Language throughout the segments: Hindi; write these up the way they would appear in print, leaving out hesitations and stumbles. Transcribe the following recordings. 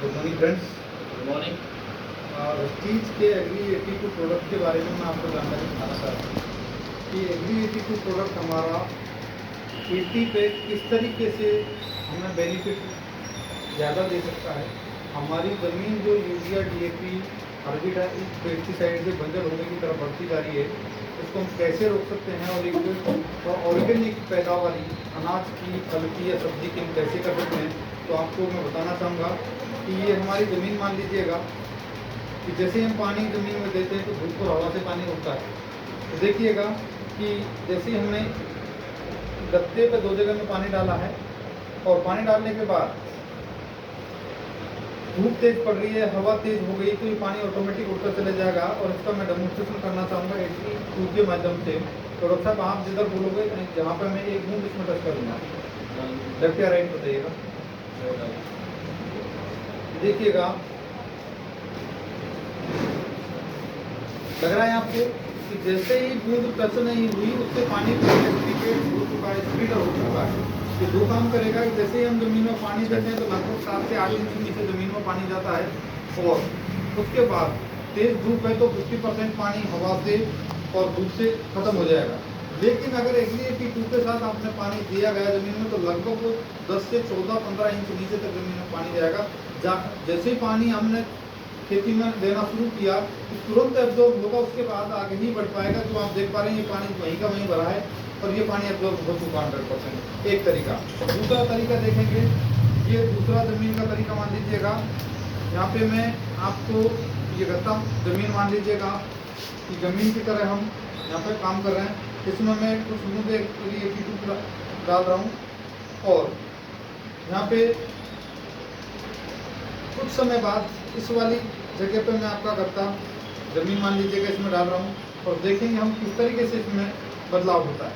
Good morning friends. Good morning. Vestige के एग्री 82 प्रोडक्ट के बारे में मैं आपको जानकारी बताना चाहता हूँ कि एग्री 82 प्रोडक्ट हमारा खेती पे किस तरीके से हमें बेनिफिट ज़्यादा दे सकता है। हमारी ज़मीन जो यूरिया डीएपी पेस्टिसाइड से बंजर होने की तरफ बढ़ती जा रही है, उसको हम कैसे रोक सकते हैं और एक ऑर्गेनिक पैदावारी अनाज की, फल की या सब्जी की हम कैसे कर सकते हैं। तो आपको मैं बताना चाहूँगा कि ये हमारी ज़मीन, मान लीजिएगा कि जैसे हम पानी ज़मीन में देते हैं तो धूप और हवा से पानी होता है। तो देखिएगा कि जैसे हमने गत्ते पे 2 जगह में पानी डाला है और पानी डालने के बाद धूप तेज पड़ रही है, हवा तेज हो गई, तो ये पानी ऑटोमेटिक उड़कर चले जाएगा। और इसका मैं डेमोन्स्ट्रेशन करना चाहूँगा 82 के माध्यम से। तो डॉक्टर साहब आप जिधर बोलोगे जहाँ पर मैं एक बूंद इसमें टच करूँगा, लेफ्ट या राइट बताइएगा। देखिएगा लग रहा है आपको कि जैसे ही बूंद टच नहीं हुई उससे पानी हो चुका है, स्प्लिटर हो चुका है। ये 2 काम करेगा कि जैसे ही हम ज़मीन में पानी देते हैं तो लगभग 7 से 8 इंच नीचे ज़मीन में पानी जाता है और उसके बाद तेज़ धूप है तो 50% पानी हवा से और धूप से खत्म हो जाएगा। लेकिन अगर एग्री 82 के साथ आपने पानी दिया गया ज़मीन में तो लगभग 10 से 14-15 इंच नीचे तक ज़मीन में पानी जाएगा। जैसे ही पानी हमने खेती में देना शुरू किया तो तुरंत एब्जॉर्ब होगा, उसके बाद आगे ही बढ़ पाएगा। जो आप देख पा रहे हैं ये पानी वहीं का वहीं भरा है और ये पानी एब्जॉर्ब हो चुका 100%। एक तरीका। दूसरा तरीका देखेंगे, ये दूसरा ज़मीन का तरीका मान लीजिएगा। यहाँ पे मैं आपको ये गत्ता ज़मीन मान लीजिएगा कि ज़मीन की तरह हम यहाँ पे काम कर रहे हैं। इसमें मैं कुछ बूंदे एग्री 82 डाल रहा हूँ और यहाँ पे कुछ समय बाद इस वाली जगह पे मैं आपका गत्ता ज़मीन मान लीजिएगा इसमें डाल रहा हूँ और देखेंगे हम किस तरीके से इसमें बदलाव होता है।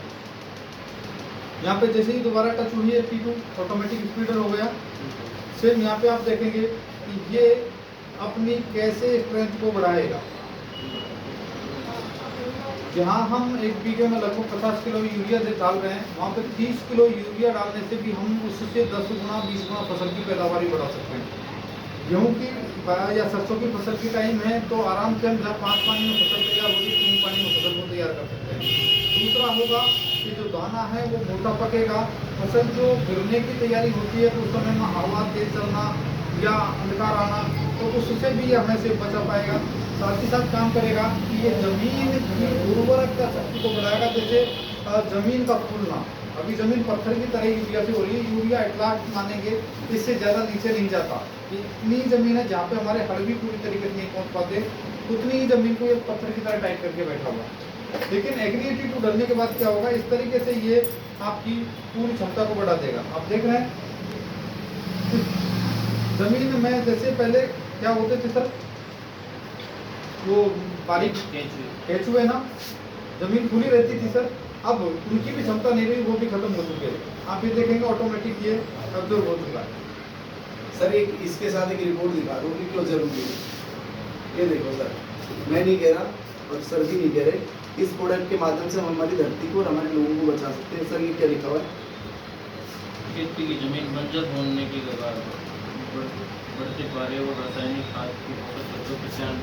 यहाँ पे जैसे ही दोबारा टच हुई है 82 ऑटोमेटिक स्पीडर हो गया। सेम यहाँ पे आप देखेंगे कि ये अपनी कैसे स्ट्रेंथ को बढ़ाएगा। जहाँ हम 1 बीघे में लगभग 50 किलो यूरिया डाल रहे हैं, वहाँ पे 30 किलो यूरिया डालने से भी हम उससे 10 गुना 20 गुना फसल की पैदावारी बढ़ा सकते हैं। गेहूँ की या सरसों की फसल की टाइम है तो आराम से हम जहाँ 5 पानी में फसल तैयार होगी 3 पानी में फसल को तैयार कर सकते हैं। दूसरा होगा कि जो दाना है वो मोटा पकेगा। फसल जो गिरने की तैयारी होती है तो उस समय में हवा तेज चलना या अंधकार आना तो उससे भी हमें से बचा पाएगा। साथ ही साथ काम करेगा कि ये ज़मीन की उर्वरकता शक्ति को बढ़ाएगा। जैसे ज़मीन का फूलना, अभी ज़मीन पत्थर की तरह यूरिया से हो रही है, यूरिया एटलास्ट मानेंगे इससे ज़्यादा नीचे नहीं जाता। इतनी ज़मीन है जहाँ पे हमारे हल भी पूरी तरीके से नहीं पहुँच पाते, उतनी ही ज़मीन को ये पत्थर की तरह टाइट करके बैठा हुआ। लेकिन एग्री 82 डलने के बाद क्या होगा, इस तरीके से ये आपकी पूरी क्षमता को बढ़ा देगा। आप देख रहे हैं ज़मीन में जैसे पहले क्या होते थे सर, वो बारीक केचुए ना, ज़मीन खुली रहती थी सर, अब उनकी भी क्षमता नहीं रही, वो भी खत्म हो चुकी है। आप ये देखेंगे ऑटोमेटिक ये एब्जॉर्ब हो चुका है। सर एक इसके साथ एक रिपोर्ट दिखा दूँ कि क्यों जरूरी है। ये देखो सर, मैं नहीं कह रहा और सर भी नहीं कह रहे, इस प्रोडक्ट के माध्यम से हम हमारी धरती को और हमारे लोगों को बचा सकते हैं। सर ये क्या लिखा हुआ है? खेती की जमीन बंजर होने की कगार पर बढ़ते पारे और रासायनिक खाद की खपत 95%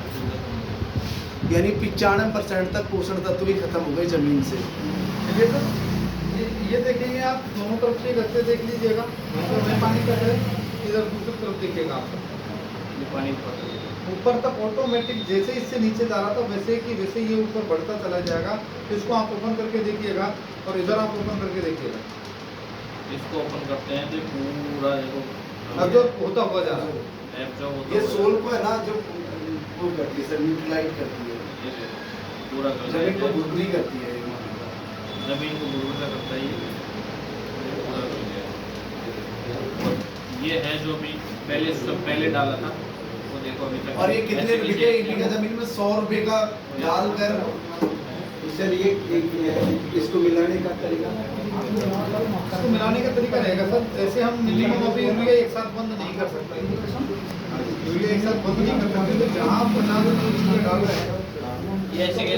यानी 95% तक पोषण तत्व भी खत्म हो गए जमीन से। ये देखेंगे आप दोनों तरफ से गत्ते देख लीजिएगा, मैं पानी कर रहे हैं, इधर दूसरी तरफ देखिएगा आप पानी ऊपर तक ऑटोमेटिक जैसे इससे नीचे जा रहा था वैसे कि वैसे ये ऊपर बढ़ता चला जाएगा। इसको आप ओपन करके देखिएगा और इधर आप ओपन करके देखिएगा, इसको ओपन करते हैं तो पूरा देखो अब जो होता हुआ जा रहा है। ये सोल को है ना जो वो करती है सर, न्यूट्रलाइज करती है, पूरा जमीन को भुरभुरी करती है, जमीन को भुरभुरा करता है पूरा कर दिया। ये है जो भी पहले डाला था वो देखो अभी तक। और ये कितने बीघे जमीन में 100 रुपए का डाल कर सर ये इसको मिलाने का तरीका, इसको मिलाने का तरीका रहेगा सर, जैसे हम मिनिमम अभी यूरिया एक साथ बंद नहीं कर सकते, यूरिया एक साथ बंद नहीं कर सकते। तो जहाँ 50 डाल रहे हैं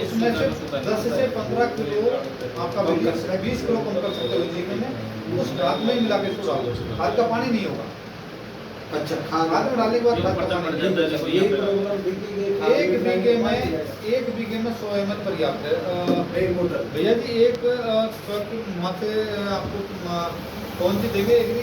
उसमें से 10 से 15 किलो आपका कम कर सकते हैं, 20 किलो कम कर सकते हो जीवन में, उस खाद में मिला के इसको डालो। खाद का पानी नहीं होगा, अच्छा खाद खाद में डालने के बाद ये खाद ऊपर तक कमाने बढ़ के जाता है, लिए देखो ये ये पे। प्रोग्राम एक बीघे में 100 ml पर्याप्त है। एक बोतल भैया जी एक ट्रक माथे आपको कौन सी देंगे एग्री